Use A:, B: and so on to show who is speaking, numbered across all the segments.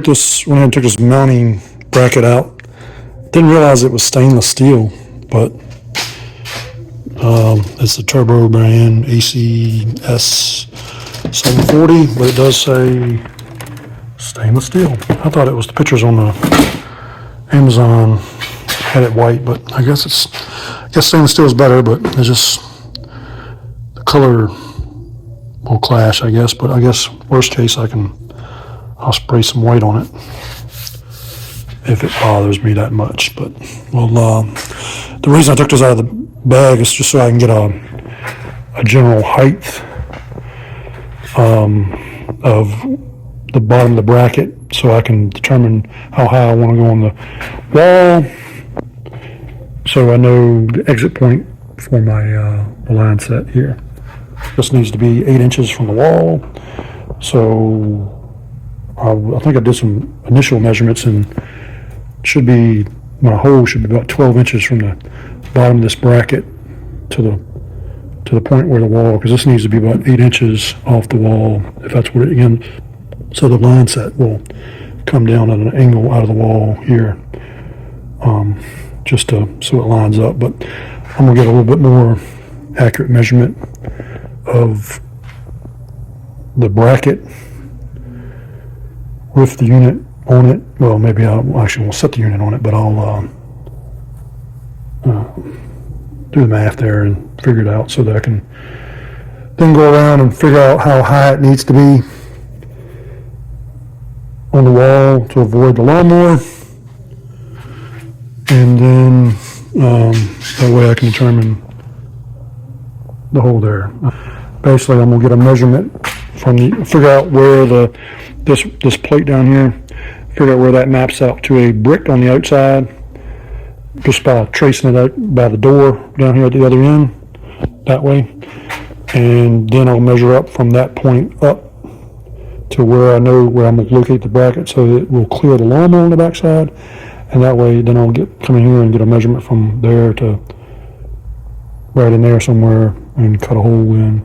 A: This when I took this mounting bracket out, didn't realize it was stainless steel, but it's the Turbo brand ACS 740, but it does say stainless steel. I thought it was the pictures on the Amazon had it white, but I guess stainless steel is better, but it's just the color will clash, I guess. But I guess worst case I'll spray some white on it if it bothers me that much. But well, the reason I took this out of the bag is just so I can get a general height of the bottom of the bracket, so I can determine how high I want to go on the wall, so I know the exit point for my line set here. This needs to be 8 inches from the wall, so I think I did some initial measurements, and my hole should be about 12 inches from the bottom of this bracket to the point where the wall, because this needs to be about 8 inches off the wall, if that's what it, again, so the line set will come down at an angle out of the wall here, just so it lines up. But I'm gonna get a little bit more accurate measurement of the bracket with the unit on it. Well, maybe I actually won't set the unit on it, but I'll do the math there and figure it out, so that I can then go around and figure out how high it needs to be on the wall to avoid the lawnmower, and then that way I can determine the hole there. Basically, I'm gonna get a measurement figure out where this plate down here, figure out where that maps out to a brick on the outside, just by tracing it out by the door down here at the other end, that way. And then I'll measure up from that point up to where I know where I'm going to locate the bracket, so it will clear the lawnmower on the backside, and that way then I'll come in here and get a measurement from there to right in there somewhere and cut a hole in.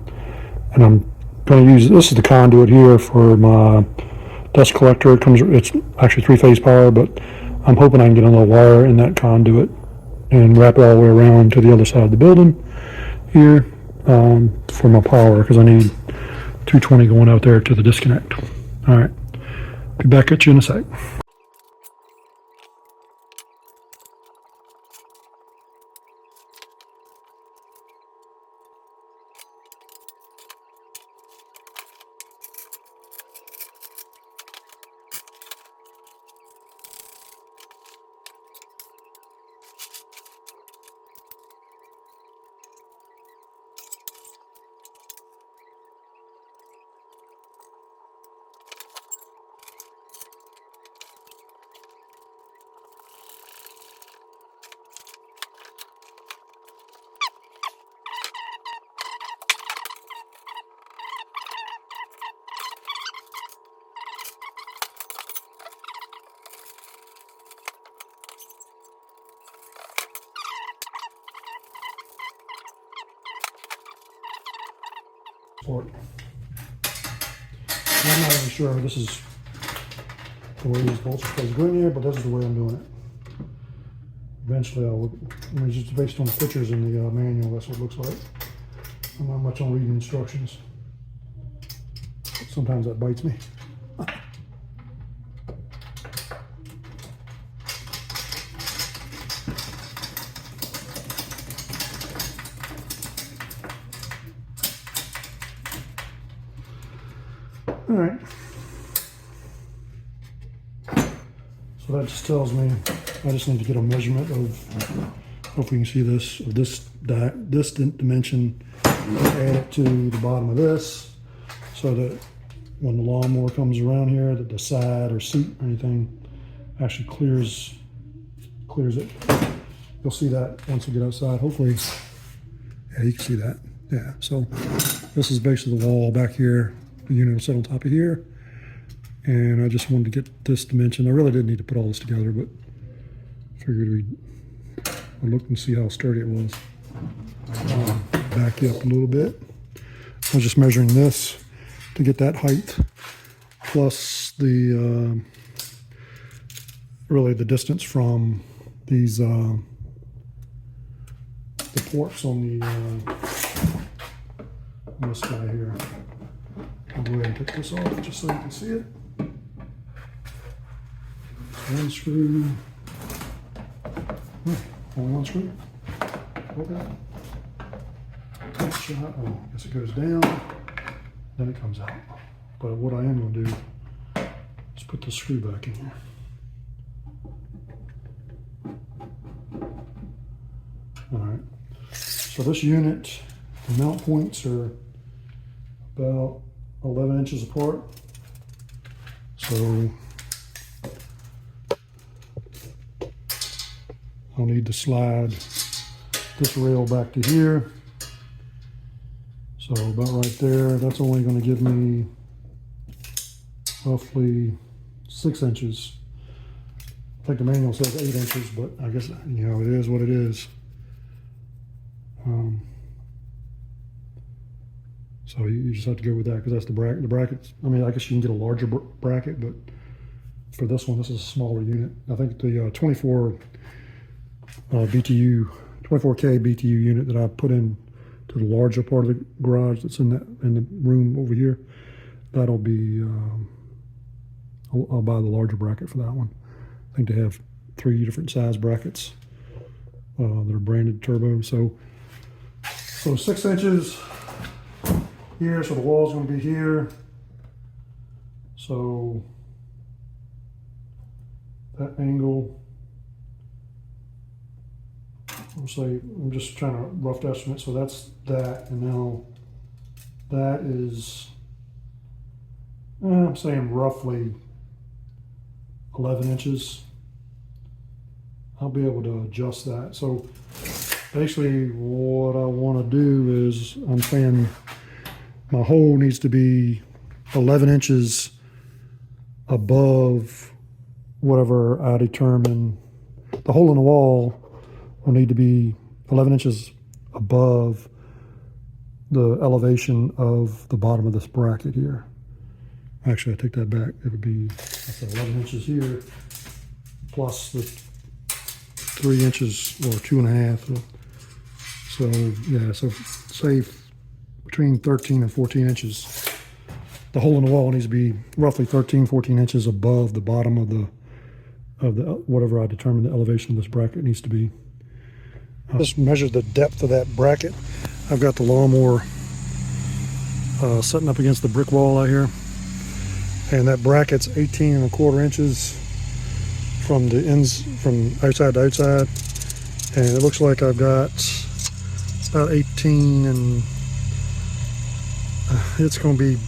A: And I'm going to use, this is the conduit here for my dust collector. It's actually 3-phase power, but I'm hoping I can get another wire in that conduit and wrap it all the way around to the other side of the building here for my power, because I need 220 going out there to the disconnect. All right, be back at you in a sec. I'm not even sure this is the way these bolts are supposed to go in here, but this is the way I'm doing it. Eventually just based on the pictures in the manual, that's what it looks like. I'm not much on reading instructions. Sometimes that bites me. All right, so that just tells me I just need to get a measurement of, hopefully you can see this, of this dimension, add it to the bottom of this, so that when the lawnmower comes around here, that the side or seat or anything actually clears it. You'll see that once we get outside, hopefully. Yeah, you can see that. Yeah, so this is basically the wall back here. The unit will sit on top of here, and I just wanted to get this dimension. I really didn't need to put all this together, but figured I'd look and see how sturdy it was. Back you up a little bit. I was just measuring this to get that height, plus the really the distance from these the ports on the on this guy here. I'll go ahead and take this off just so you can see it. One screw. Only one screw. Okay. Shot. Oh, I guess it goes down, then it comes out. But what I am going to do is put the screw back in here. All right. So this unit, the mount points are about 11 inches apart. So I'll need to slide this rail back to here. So about right there, that's only going to give me roughly 6 inches. I think the manual says 8 inches, but I guess, you know, it is what it is. So you just have to go with that because that's the bracket. The brackets, I mean, I guess you can get a larger bracket, but for this one, this is a smaller unit. I think the 24 BTU, 24K BTU unit that I put in to the larger part of the garage that's in the room over here, that'll be, I'll buy the larger bracket for that one. I think they have 3 different size brackets that are branded turbo. So 6 inches here, so the wall's going to be here. So that angle, I'll say, I'm just trying to rough estimate. So that's that, and now that is, I'm saying roughly 11 inches. I'll be able to adjust that. So basically what I want to do is, I'm saying my hole needs to be 11 inches above whatever I determine. The hole in the wall will need to be 11 inches above the elevation of the bottom of this bracket here. Actually, I take that back. It would be, that's 11 inches here, plus the 3 inches or 2.5. So yeah, so say between 13 and 14 inches. The hole in the wall needs to be roughly 13, 14 inches above the bottom of the whatever I determine the elevation of this bracket needs to be. I'll just measure the depth of that bracket. I've got the lawnmower setting up against the brick wall out here, and that bracket's 18.25 inches from the ends, from outside to outside, and it looks like I've got about 18, and it's going to be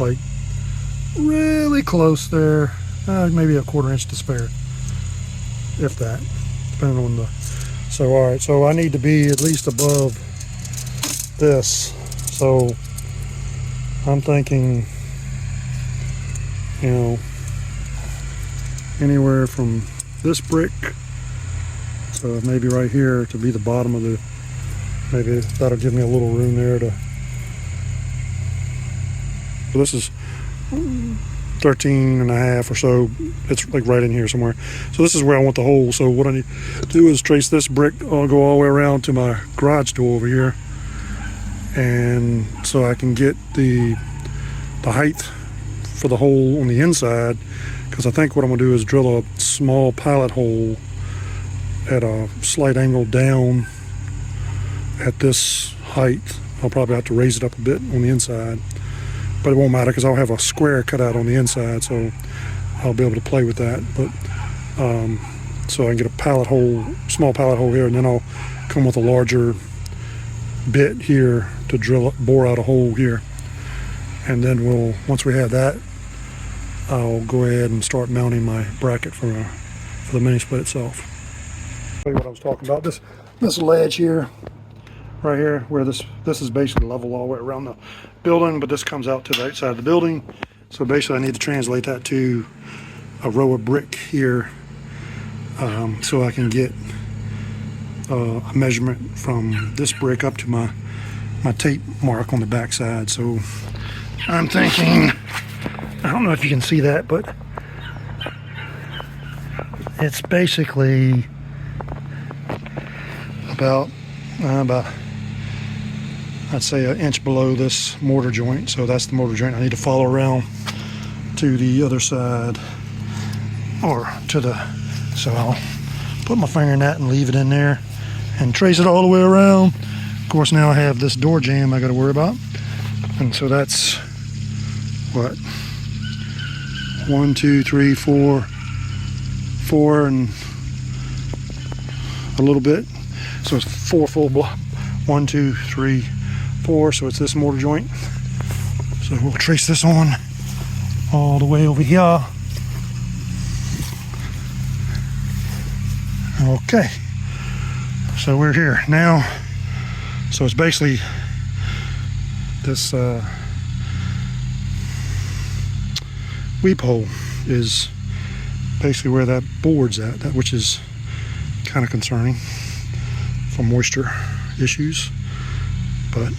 A: like really close there, maybe a 1/4 inch to spare, if that, depending on the. So all right, so I need to be at least above this. So I'm thinking, you know, anywhere from this brick, so maybe right here to be the bottom of the, maybe that'll give me a little room there to. So this is 13.5 or so. It's like right in here somewhere. So this is where I want the hole. So what I need to do is trace this brick. I'll go all the way around to my garage door over here, and so I can get the height for the hole on the inside, because I think what I'm going to do is drill a small pilot hole at a slight angle down at this height. I'll probably have to raise it up a bit on the inside, but it won't matter because I'll have a square cut out on the inside, so I'll be able to play with that. But so I can get a pilot hole, small pilot hole here, and then I'll come with a larger bit here to bore out a hole here, and then once we have that, I'll go ahead and start mounting my bracket for the mini split itself. I'll tell you what I was talking about. This ledge here, right here, where this is basically level all the way around the building, but this comes out to the outside of the building. So basically I need to translate that to a row of brick here, so I can get a measurement from this brick up to my tape mark on the back side. So I'm thinking, I don't know if you can see that, but It's basically about I'd say an inch below this mortar joint. So that's the mortar joint I need to follow around to the other side, or to the, so I'll put my finger in that and leave it in there and trace it all the way around. Of course, now I have this door jamb I got to worry about, and so that's what, 1 2 3 4 and a little bit, so it's 4 full block. 1 2 3 4, so it's this mortar joint. So we'll trace this on all the way over here. Okay, so we're here now. So it's basically this weep hole is basically where that board's at, which is kind of concerning for moisture issues. But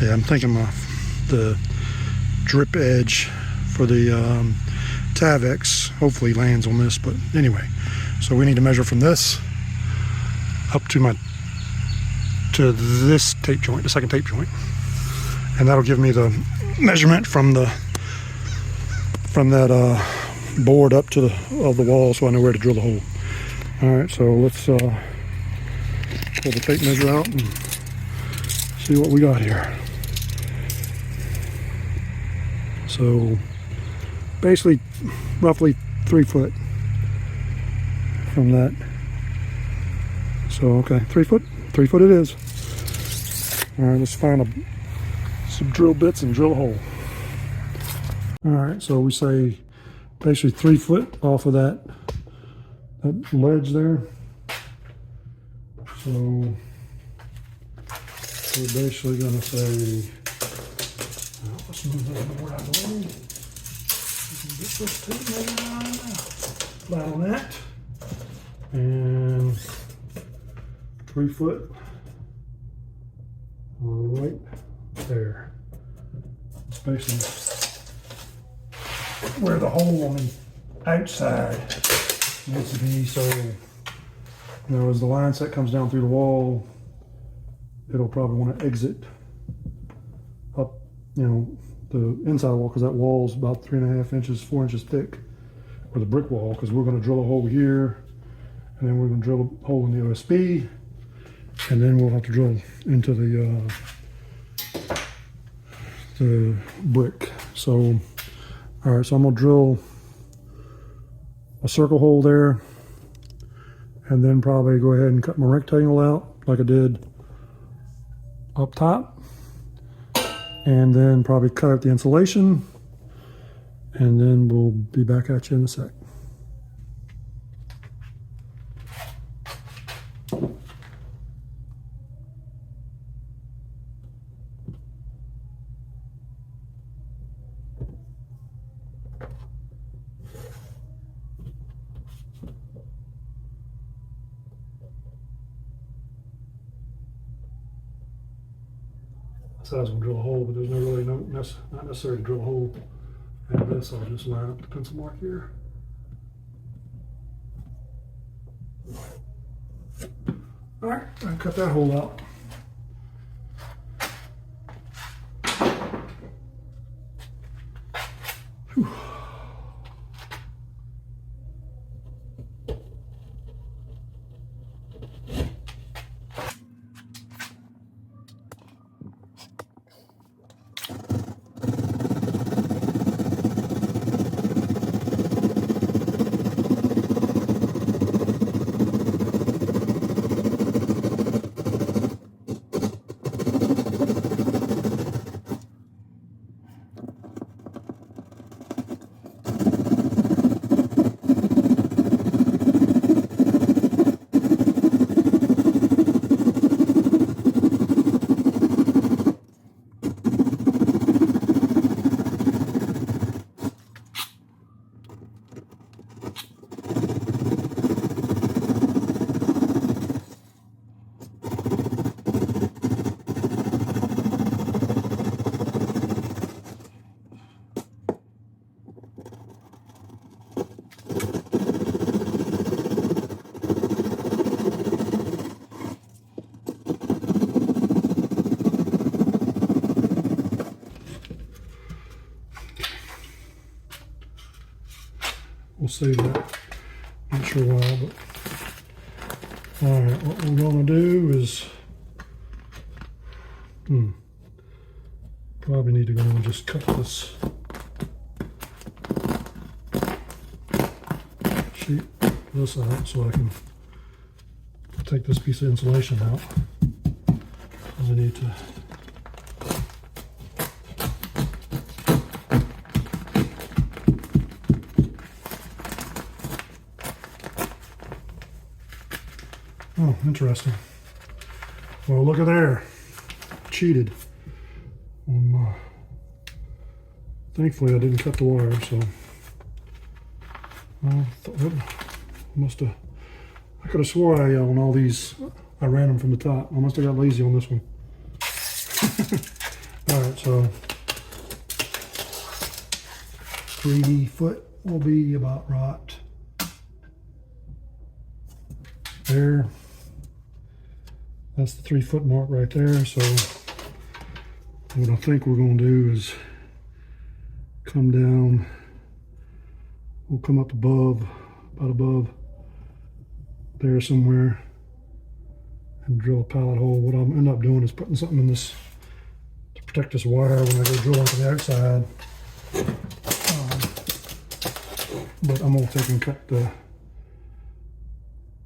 A: yeah, I'm thinking the drip edge for the Tavex hopefully lands on this. But anyway, so we need to measure from this up to this tape joint, the second tape joint, and that'll give me the measurement from that board up to the wall, so I know where to drill the hole. All right, so let's pull the tape measure out and see what we got here. So basically roughly 3 foot from that. So okay, 3 foot it is. All right, let's find some drill bits and drill a hole. All right, so we say basically 3 foot off of that ledge there. So we're basically going to say, let's move that board out of the way. We can get this tape measure on flat on that. And 3 foot right there. It's basically where the hole on the outside needs to be. So, you know, as the line set comes down through the wall, it'll probably want to exit up, you know, the inside wall, because that wall's about 3.5 inches, 4 inches thick, or the brick wall, because we're going to drill a hole here, and then we're going to drill a hole in the OSB, and then we'll have to drill into the brick. So, all right, so I'm going to drill a circle hole there, and then probably go ahead and cut my rectangle out like I did up top, and then probably cut out the insulation, and then we'll be back at you in a sec. I said I was going to drill a hole, but there's not necessary to drill a hole. And this, I'll just line up the pencil mark here. All right, I cut that hole out. Whew. we'll save that. Not sure why, but all right. What we're gonna do is probably need to go and just cut this sheet, this out, so I can take this piece of insulation out. I need to. Oh, interesting. Well, look at there. Cheated. Thankfully, I didn't cut the wire, so. Must have. I could have swore I on all these. I ran them from the top. I must have got lazy on this one. All right, so 3 foot will be about right there. That's the 3 foot mark right there. So what I think we're going to do is come down. We'll come up above, about above there somewhere, and drill a pallet hole. What I'll end up doing is putting something in this to protect this wire when I go drill onto the outside. But I'm going to take and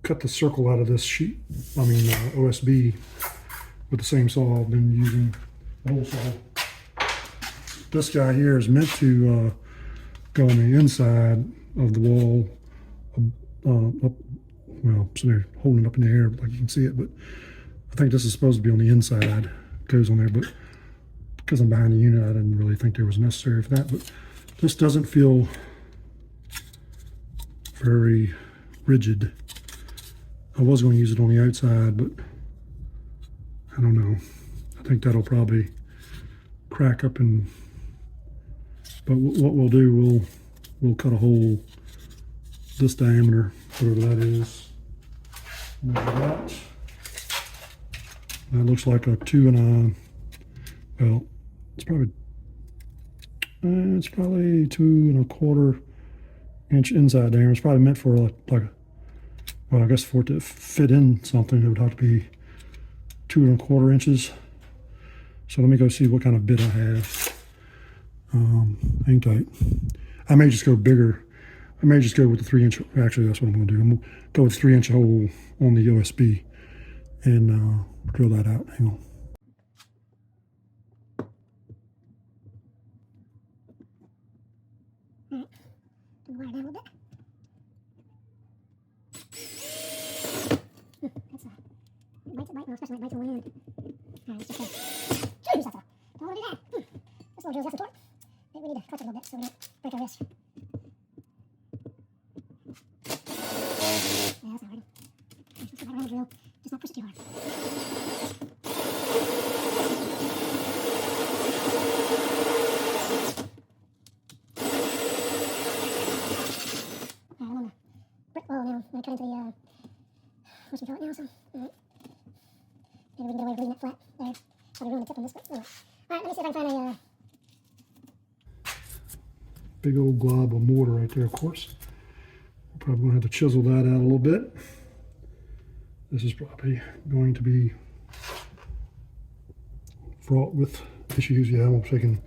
A: cut the circle out of this sheet, OSB, with the same saw I've been using, the hole saw. This guy here is meant to go on the inside of the wall, up, well, so they're holding it up in the air like you can see it, but I think this is supposed to be on the inside. It goes on there, but because I'm behind the unit, I didn't really think there was necessary for that, but this doesn't feel very rigid. I was going to use it on the outside, but I don't know. I think that'll probably crack up and, but what we'll do, we'll cut a hole this diameter, whatever that is. That looks like a 2 2.25 inch inside diameter. It's probably meant for well, I guess for it to fit in something, it would have to be 2.25 inches. So let me go see what kind of bit I have. Hang tight. I may just go bigger. I may just go with the 3-inch. Actually, that's what I'm going to do. I'm going to go with 3-inch hole on the OSB and drill that out. Hang on. All right, the wire down a little bit. Well, especially when it bites on one end. All right, let's just go. Jeez, that's don't want to do that. This little drill's got some torque. Maybe we need to clutch it a little bit so we don't break our wrist. Yeah, that's not working. Let's see if I can have a drill. Just not push it too hard. I'm on the brick wall now. I'm going to cut into the, what's we call it now? So, all right. Maybe we can get away with leaving it flat there. Probably ruin the tip on this, but anyway. All right, let me see if I can find a big old glob of mortar right there, of course. I'm probably going to have to chisel that out a little bit. This is probably going to be fraught with issues. Yeah, I'm taking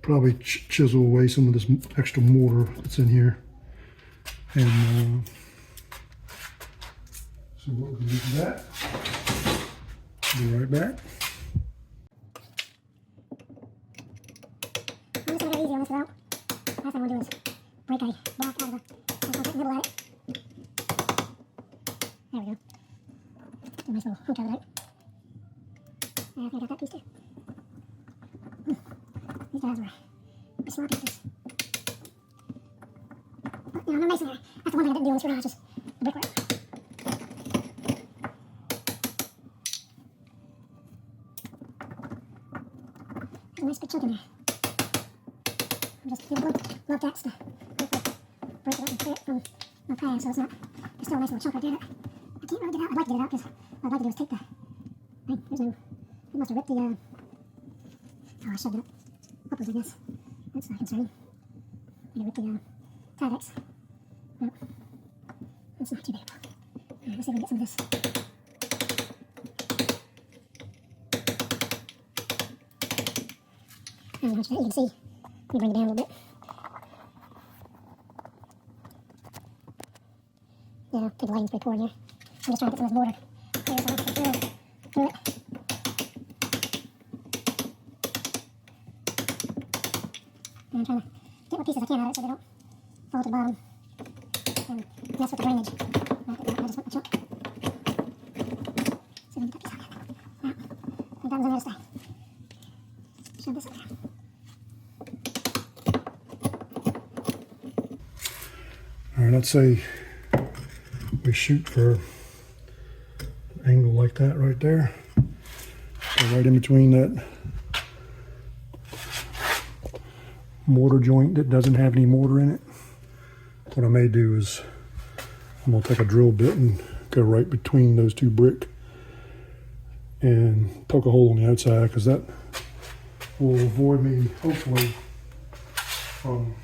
A: probably chisel away some of this extra mortar that's in here. And so what we're going to do for that, be right back. I'm just going to go easy on this without. Last thing I want to do is break a block out of the nibble at it. There we go. Do a nice little hunk out of that. I think I got that piece too. These guys were pretty sloppy with this. But, I'm a masonry. That's the one thing I didn't do on this garage, is the brickwork. There's a nice big chunk in there. I'm just love that stuff. Break it up and clear it from my pad, so it's not. There's still a nice little chunk right there. I can't really get it out. I'd like to get it out because what I'd like to do is take the. There's no. It must have ripped the. Oh, I shoved it up. Upwards, I guess. That's not concerning. I'm gonna rip the Tyvek
B: Well, that's not too bad. Let's see if we can get some of this. Not much of that you can see. Let me bring it down a little bit. Yeah, the lighting's pretty poor in here. I'm just trying to get some of this mortar clear so I can get through it. And I'm trying to get what pieces I can out of it so they don't fall to the bottom and mess with the drainage. I just want the chunk. So we can get that piece out of there. Now, I think that one's in there to stay. Shove this up there.
A: All right, let's say we shoot for an angle like that right there. So right in between that mortar joint that doesn't have any mortar in it. What I may do is I'm gonna take a drill bit and go right between those two brick and poke a hole on the outside, because that will avoid me, hopefully, from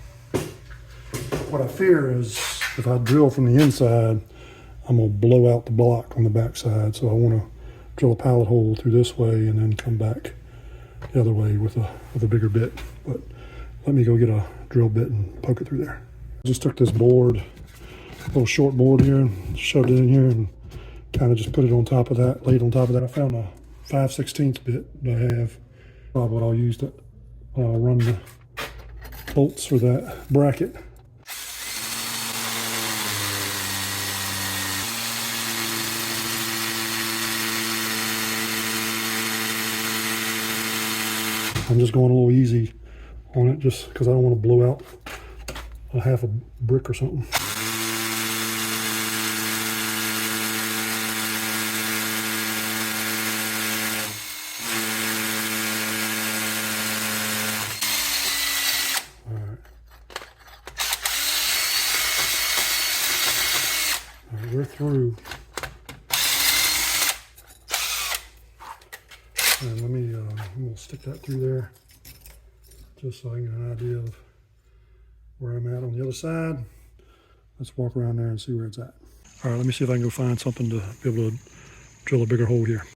A: what I fear is if I drill from the inside, I'm gonna blow out the block on the backside. So I wanna drill a pallet hole through this way and then come back the other way with a bigger bit. But let me go get a drill bit and poke it through there. I just took this board, little short board here, and shoved it in here and kind of just put it on top of that, laid on top of that. I found a 5/16 bit that I have, probably what I'll use to run the bolts for that bracket. I'm just going a little easy on it just because I don't want to blow out a half a brick or something. All right, we're through. And let me, I'm gonna stick that through there just so I can get an idea of where I'm at on the other side. Let's walk around there and see where it's at. All right, let me see if I can go find something to be able to drill a bigger hole here.